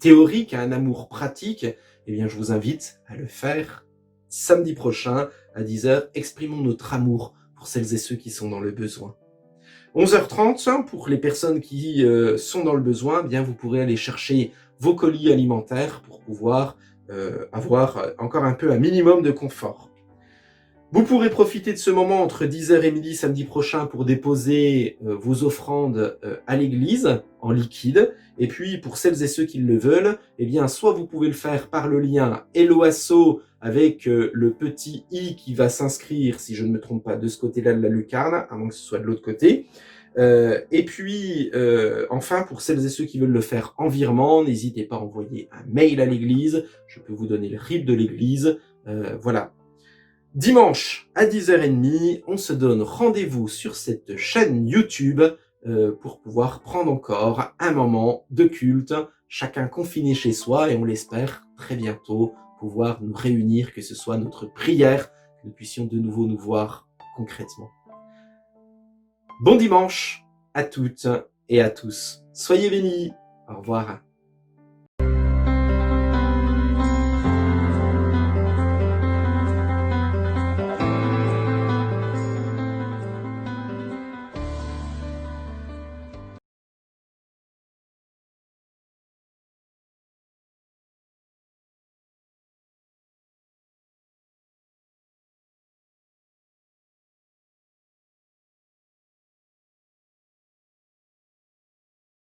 théorique à un amour pratique. Eh bien, je vous invite à le faire samedi prochain à 10h. Exprimons notre amour pour celles et ceux qui sont dans le besoin. 11h30, pour les personnes qui sont dans le besoin, eh bien, vous pourrez aller chercher vos colis alimentaires pour pouvoir avoir encore un minimum de confort. Vous pourrez profiter de ce moment entre 10h et midi samedi prochain pour déposer vos offrandes à l'église en liquide. Et puis, pour celles et ceux qui le veulent, eh bien, soit vous pouvez le faire par le lien Helloasso avec le petit i qui va s'inscrire, si je ne me trompe pas, de ce côté-là de la lucarne, à moins que ce soit de l'autre côté. Et puis, enfin, pour celles et ceux qui veulent le faire en virement, n'hésitez pas à envoyer un mail à l'église. Je peux vous donner le RIB de l'église. Voilà. Dimanche à 10h30, on se donne rendez-vous sur cette chaîne YouTube pour pouvoir prendre encore un moment de culte, chacun confiné chez soi, et on l'espère très bientôt pouvoir nous réunir, que ce soit notre prière, que nous puissions de nouveau nous voir concrètement. Bon dimanche à toutes et à tous. Soyez bénis. Au revoir.